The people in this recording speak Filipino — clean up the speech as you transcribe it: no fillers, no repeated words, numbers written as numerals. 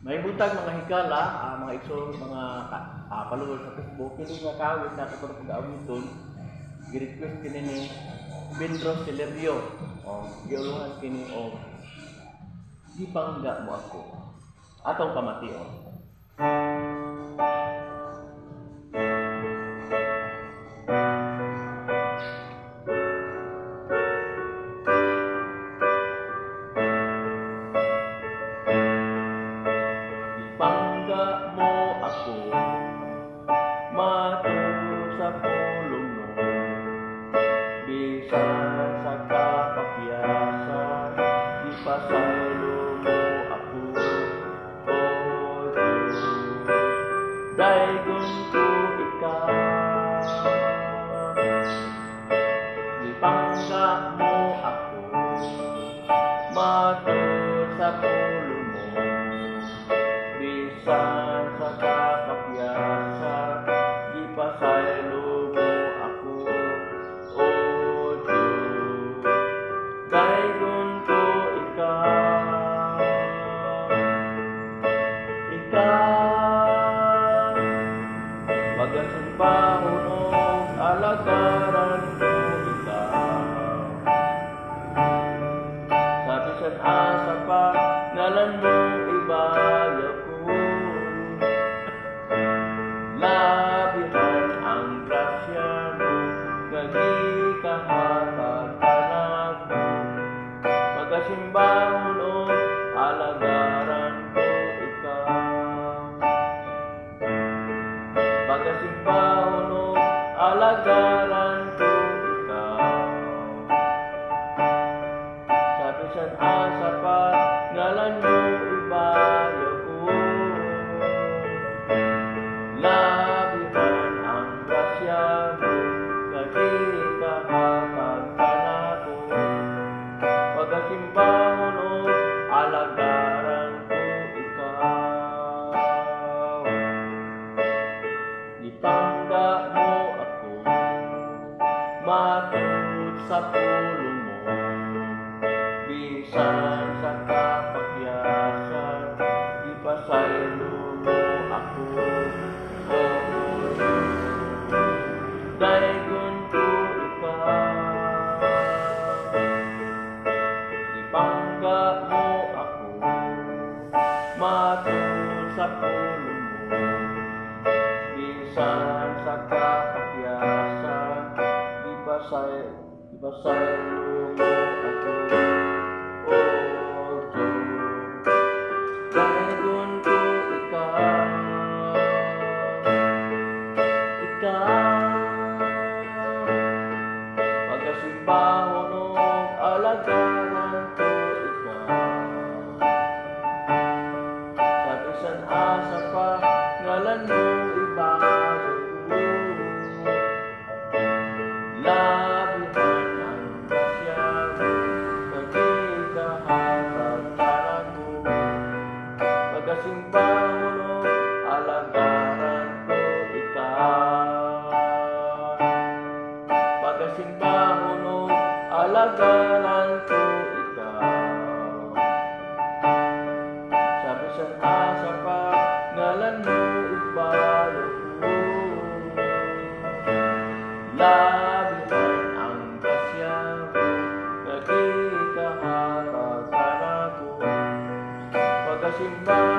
May butag mga higala, mga igsoon, mga followers sa Facebook, hindi nga kawit na ito ng pag-awiton, gi-request kini ni Bendros Celerio. Giuluhan kini o gibangga mo ako. Atong pamation. Gibangga mo ako, matud sa pulong mo, bisan sa kapakyasan, ipasaylo mo ako, O Diyos, daygon ko ikaw. Gibangga mo ako, matud sa pulong mo, bisan sa kapakyasan, ipasaylo mo ako, O Diyos, daygon ko ikaw. Ikaw, magasimbaon o alagaran ko ikaw. Sa bisan asa pa, ngalan mo ibaya ko. Labihan ang grasya mo, kagikahatag anak mo. Magasimbahon o alagaran ko ikaw. Magasimbahon o alagaran ko ikaw. Sa bisan asa pa, ngalan mo ibaya ko. Labihan ang grasya mo, kagikahatag anak mo. Magasimbahon o alagaran ko ikaw. Gibangga mo ako, matud sa pulong mo, bisan sa kapakyasan, ipasaylo mo ako, O Diyos, daygon ko ikaw. Gibangga mo ako, matud sa pulong mo, bisan sa kapakyasan, ipasaylo mo ako, O Diyos, daygon ko ikaw. Ikaw, magasimbahon o alagaran ko ikaw. Sa bisan asa pa, ngalan mo ibayo ko. Labihan ang grasya mo, kagikahatag anak mo. Magasimbahon o alagaran ko ikaw. Magasimbahon o alagaran ko ikaw. Sa bisan asa pa, ngalan mo ibayo ko. Labihan ang grasya mo, kagikahatag anak mo. Magasimbahon